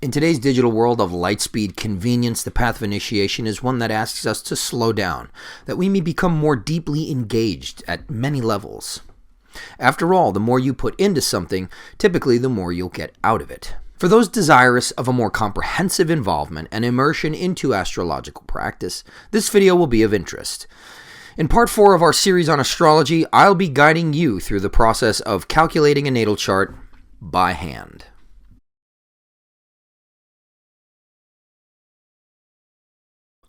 In today's digital world of lightspeed convenience, the path of initiation is one that asks us to slow down, that we may become more deeply engaged at many levels. After all, the more you put into something, typically the more you'll get out of it. For those desirous of a more comprehensive involvement and immersion into astrological practice, this video will be of interest. In part 4 of our series on astrology, I'll be guiding you through the process of calculating a natal chart by hand.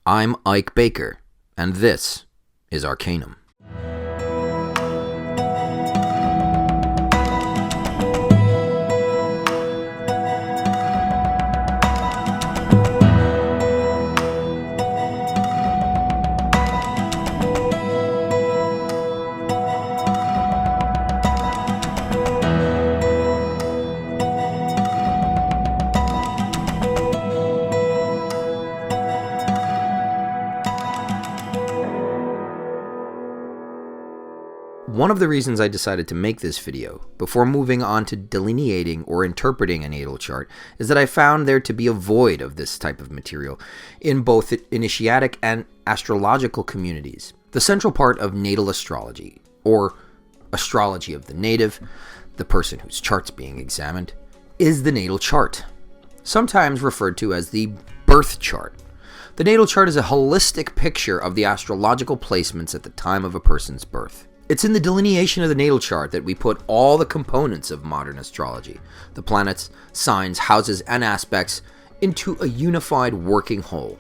I'm Ike Baker, and this is Arcanum. One of the reasons I decided to make this video, before moving on to delineating or interpreting a natal chart, is that I found there to be a void of this type of material in both initiatic and astrological communities. The central part of natal astrology, or astrology of the native, the person whose chart's being examined, is the natal chart, sometimes referred to as the birth chart. The natal chart is a holistic picture of the astrological placements at the time of a person's birth. It's in the delineation of the natal chart that we put all the components of modern astrology, the planets, signs, houses, and aspects, into a unified working whole.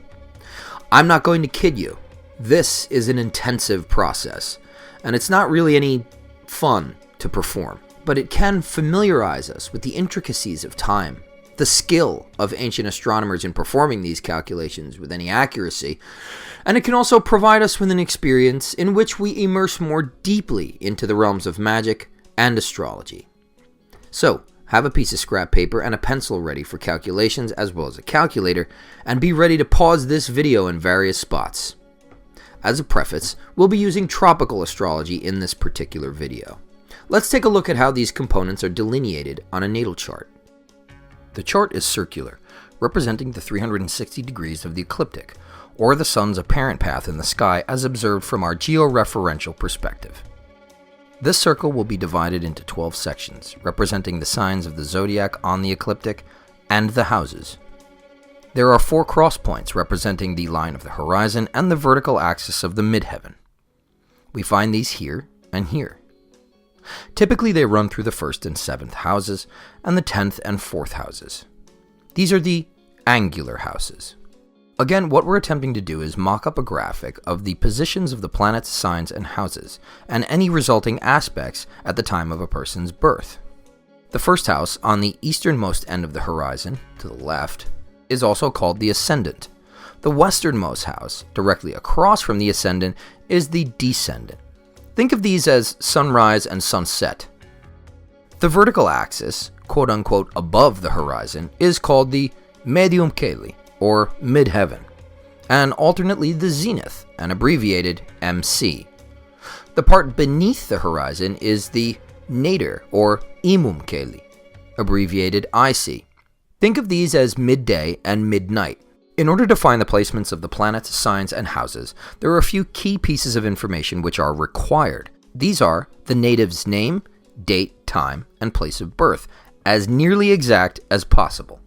I'm not going to kid you. This is an intensive process, and it's not really any fun to perform, but it can familiarize us with the intricacies of time, the skill of ancient astronomers in performing these calculations with any accuracy, and it can also provide us with an experience in which we immerse more deeply into the realms of magic and astrology. So, have a piece of scrap paper and a pencil ready for calculations as well as a calculator, and be ready to pause this video in various spots. As a preface, we'll be using tropical astrology in this particular video. Let's take a look at how these components are delineated on a natal chart. The chart is circular, representing the 360 degrees of the ecliptic, or the sun's apparent path in the sky as observed from our georeferential perspective. This circle will be divided into 12 sections, representing the signs of the zodiac on the ecliptic and the houses. There are 4 cross points representing the line of the horizon and the vertical axis of the midheaven. We find these here and here. Typically they run through the 1st and 7th houses and the 10th and 4th houses. These are the angular houses. Again, what we're attempting to do is mock up a graphic of the positions of the planets, signs, and houses, and any resulting aspects at the time of a person's birth. The first house on the easternmost end of the horizon, to the left, is also called the ascendant. The westernmost house, directly across from the ascendant, is the descendant. Think of these as sunrise and sunset. The vertical axis, quote-unquote above the horizon, is called the medium caeli, or midheaven, and alternately the zenith, and abbreviated MC. The part beneath the horizon is the nadir, or imum caeli, abbreviated IC. Think of these as midday and midnight. In order to find the placements of the planets, signs, and houses, there are a few key pieces of information which are required. These are the native's name, date, time, and place of birth, as nearly exact as possible.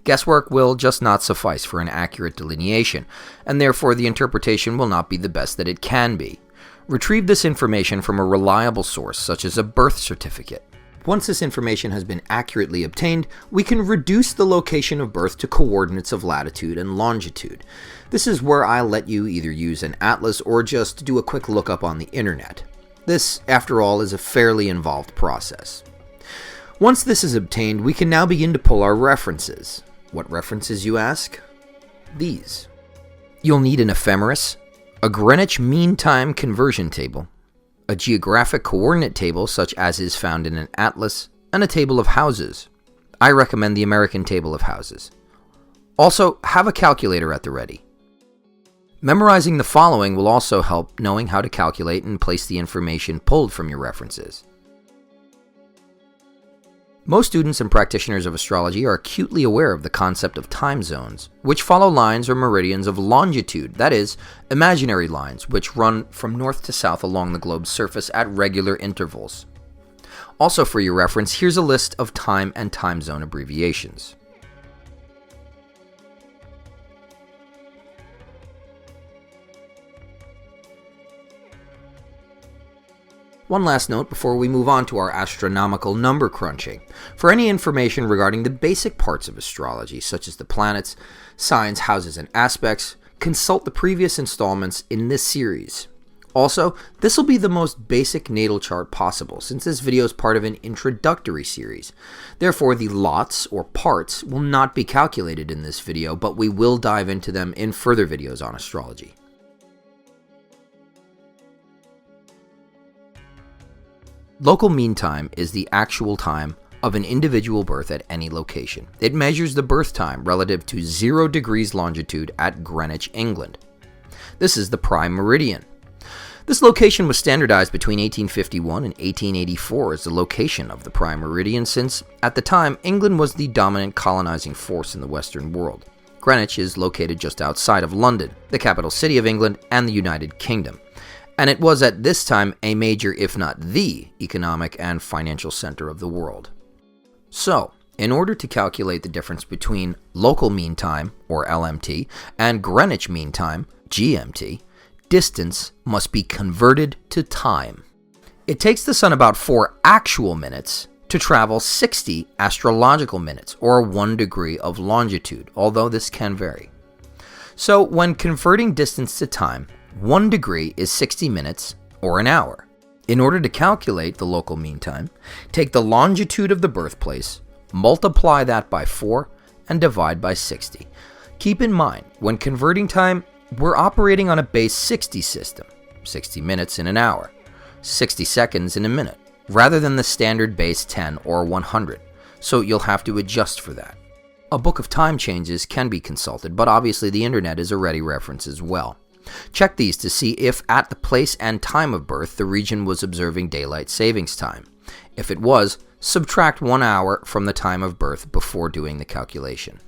Guesswork will just not suffice for an accurate delineation, and therefore the interpretation will not be the best that it can be. Retrieve this information from a reliable source, such as a birth certificate. Once this information has been accurately obtained, we can reduce the location of birth to coordinates of latitude and longitude. This is where I'll let you either use an atlas or just do a quick lookup on the internet. This, after all, is a fairly involved process. Once this is obtained, we can now begin to pull our references. What references, you ask? These. You'll need an ephemeris, a Greenwich Mean Time conversion table, a geographic coordinate table such as is found in an atlas, and a table of houses. I recommend the American Table of Houses. Also, have a calculator at the ready. Memorizing the following will also help knowing how to calculate and place the information pulled from your references. Most students and practitioners of astrology are acutely aware of the concept of time zones, which follow lines or meridians of longitude, that is, imaginary lines which run from north to south along the globe's surface at regular intervals. Also for your reference, here's a list of time and time zone abbreviations. One last note before we move on to our astronomical number crunching. For any information regarding the basic parts of astrology, such as the planets, signs, houses, and aspects, consult the previous installments in this series. Also, this will be the most basic natal chart possible, since this video is part of an introductory series. Therefore, the lots, or parts, will not be calculated in this video, but we will dive into them in further videos on astrology. Local mean time is the actual time of an individual birth at any location. It measures the birth time relative to 0 degrees longitude at Greenwich, England. This is the prime meridian. This location was standardized between 1851 and 1884 as the location of the prime meridian, since at the time England was the dominant colonizing force in the Western world. Greenwich is located just outside of London, the capital city of England and the United Kingdom. And it was at this time a major, if not the, economic and financial center of the world. So, in order to calculate the difference between local mean time, or LMT, and Greenwich Mean Time, GMT, distance must be converted to time. It takes the sun about 4 actual minutes to travel 60 astrological minutes, or 1 degree of longitude, although this can vary. So, when converting distance to time, 1 degree is 60 minutes, or an hour. In order to calculate the local mean time, take the longitude of the birthplace, multiply that by 4, and divide by 60. Keep in mind, when converting time, we're operating on a base 60 system, 60 minutes in an hour, 60 seconds in a minute, rather than the standard base 10 or 100, so you'll have to adjust for that. A book of time changes can be consulted, but obviously the internet is a ready reference as well. Check these to see if at the place and time of birth the region was observing daylight savings time. If it was, subtract 1 hour from the time of birth before doing the calculation.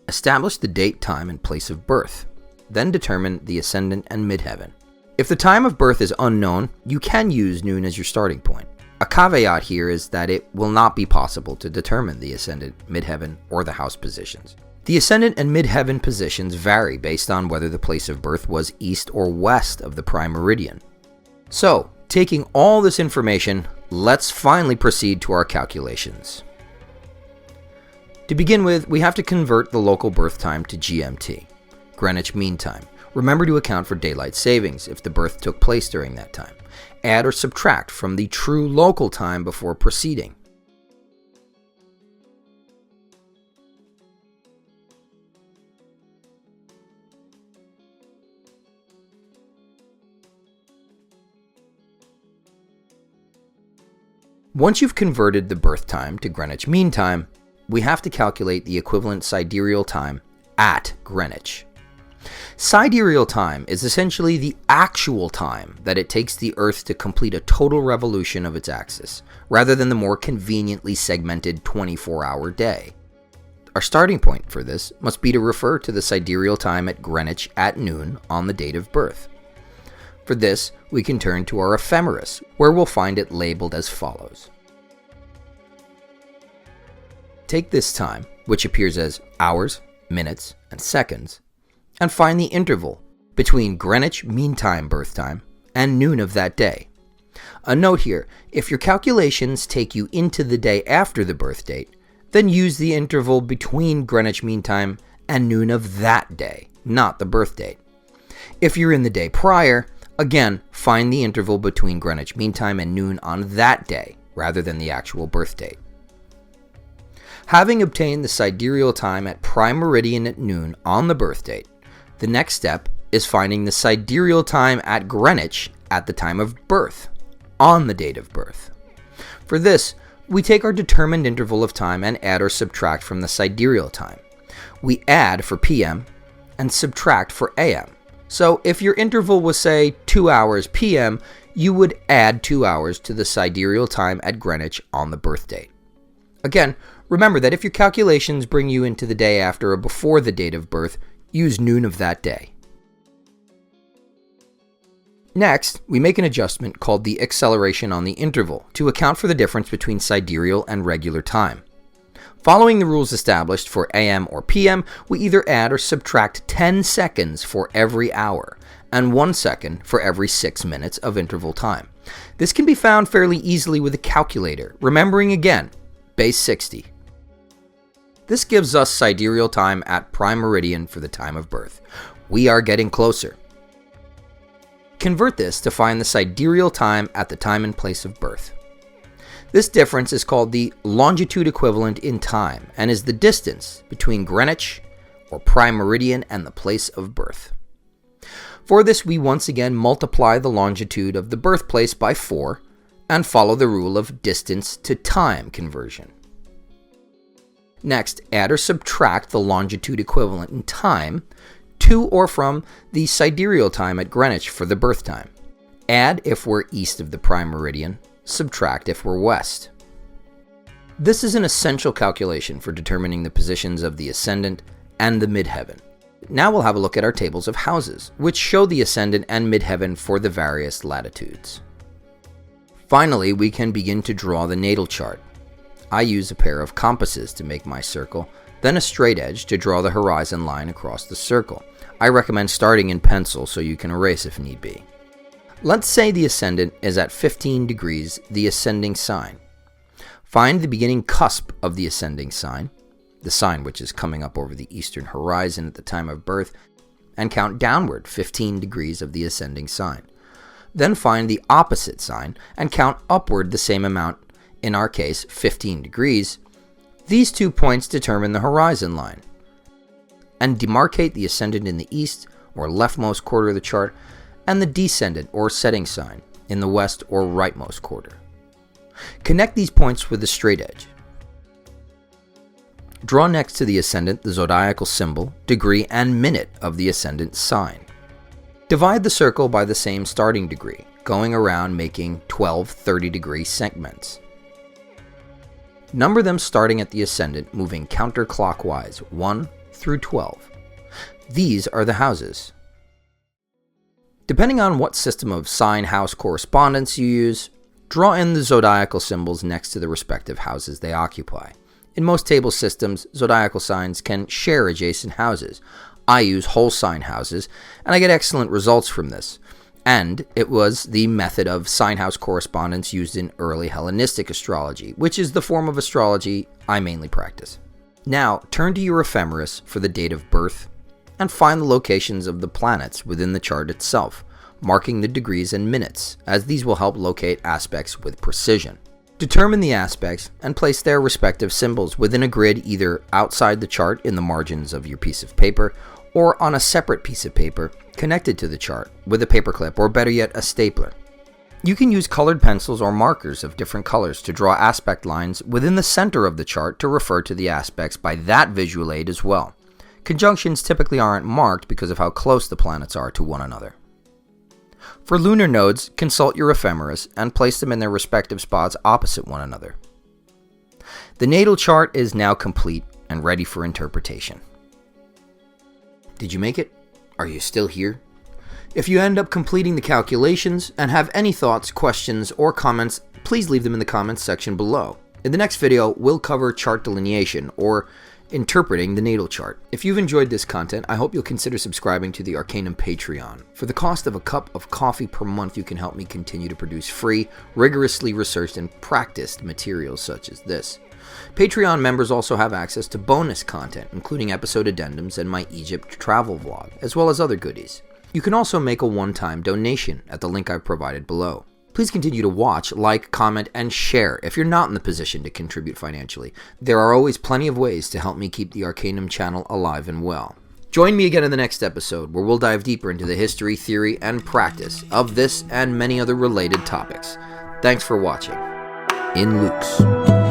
Establish the date, time, and place of birth. Then determine the ascendant and midheaven. If the time of birth is unknown, you can use noon as your starting point. A caveat here is that it will not be possible to determine the ascendant, midheaven, or the house positions. The ascendant and midheaven positions vary based on whether the place of birth was east or west of the prime meridian. So, taking all this information, let's finally proceed to our calculations. To begin with, we have to convert the local birth time to GMT, Greenwich Mean Time. Remember to account for daylight savings if the birth took place during that time. Add or subtract from the true local time before proceeding. Once you've converted the birth time to Greenwich Mean Time, we have to calculate the equivalent sidereal time at Greenwich. Sidereal time is essentially the actual time that it takes the Earth to complete a total revolution of its axis, rather than the more conveniently segmented 24-hour day. Our starting point for this must be to refer to the sidereal time at Greenwich at noon on the date of birth. For this, we can turn to our ephemeris, where we'll find it labeled as follows. Take this time, which appears as hours, minutes, and seconds, and find the interval between Greenwich Mean Time birth time and noon of that day. A note here, if your calculations take you into the day after the birth date, then use the interval between Greenwich Mean Time and noon of that day, not the birth date. If you're in the day prior, again, find the interval between Greenwich Mean Time and noon on that day, rather than the actual birth date. Having obtained the sidereal time at prime meridian at noon on the birth date, the next step is finding the sidereal time at Greenwich at the time of birth, on the date of birth. For this, we take our determined interval of time and add or subtract from the sidereal time. We add for PM and subtract for AM. So if your interval was, say, 2 hours PM, you would add 2 hours to the sidereal time at Greenwich on the birth date. Again, remember that if your calculations bring you into the day after or before the date of birth, use noon of that day. Next, we make an adjustment called the acceleration on the interval to account for the difference between sidereal and regular time. Following the rules established for AM or PM, we either add or subtract 10 seconds for every hour and 1 second for every 6 minutes of interval time. This can be found fairly easily with a calculator, remembering again, base 60. This gives us sidereal time at prime meridian for the time of birth. We are getting closer. Convert this to find the sidereal time at the time and place of birth. This difference is called the longitude equivalent in time and is the distance between Greenwich or prime meridian and the place of birth. For this, we once again multiply the longitude of the birthplace by 4 and follow the rule of distance to time conversion. Next, add or subtract the longitude equivalent in time to or from the sidereal time at Greenwich for the birth time. Add if we're east of the prime meridian, subtract if we're west. This is an essential calculation for determining the positions of the ascendant and the midheaven. Now we'll have a look at our tables of houses, which show the ascendant and midheaven for the various latitudes. Finally, we can begin to draw the natal chart. I use a pair of compasses to make my circle, then a straight edge to draw the horizon line across the circle. I recommend starting in pencil so you can erase if need be. Let's say the ascendant is at 15 degrees the ascending sign. Find the beginning cusp of the ascending sign, the sign which is coming up over the eastern horizon at the time of birth, and count downward 15 degrees of the ascending sign. Then find the opposite sign and count upward the same amount, in our case 15 degrees. These 2 points determine the horizon line, and demarcate the ascendant in the east or leftmost quarter of the chart and the descendant or setting sign in the west or rightmost quarter. Connect these points with a straight edge. Draw next to the ascendant the zodiacal symbol, degree, and minute of the ascendant sign. Divide the circle by the same starting degree, going around making 12 30-degree segments. Number them starting at the ascendant, moving counterclockwise 1 through 12. These are the houses. Depending on what system of sign-house correspondence you use, draw in the zodiacal symbols next to the respective houses they occupy. In most table systems, zodiacal signs can share adjacent houses. I use whole sign houses, and I get excellent results from this. And it was the method of sign-house correspondence used in early Hellenistic astrology, which is the form of astrology I mainly practice. Now, turn to your ephemeris for the date of birth, and find the locations of the planets within the chart itself, marking the degrees and minutes, as these will help locate aspects with precision. Determine the aspects and place their respective symbols within a grid either outside the chart in the margins of your piece of paper, or on a separate piece of paper connected to the chart with a paperclip, or better yet, a stapler. You can use colored pencils or markers of different colors to draw aspect lines within the center of the chart to refer to the aspects by that visual aid as well. Conjunctions typically aren't marked because of how close the planets are to one another. For lunar nodes, consult your ephemeris and place them in their respective spots opposite one another. The natal chart is now complete and ready for interpretation. Did you make it? Are you still here? If you end up completing the calculations and have any thoughts, questions, or comments, please leave them in the comments section below. In the next video, we'll cover chart delineation, or interpreting the natal chart. If you've enjoyed this content, I hope you'll consider subscribing to the Arcanum Patreon. For the cost of a cup of coffee per month, you can help me continue to produce free, rigorously researched and practiced materials such as this. Patreon members also have access to bonus content, including episode addendums and my Egypt travel vlog, as well as other goodies. You can also make a one-time donation at the link I've provided below. Please continue to watch, like, comment, and share if you're not in the position to contribute financially. There are always plenty of ways to help me keep the Arcanum channel alive and well. Join me again in the next episode, where we'll dive deeper into the history, theory, and practice of this and many other related topics. Thanks for watching. In Luke's.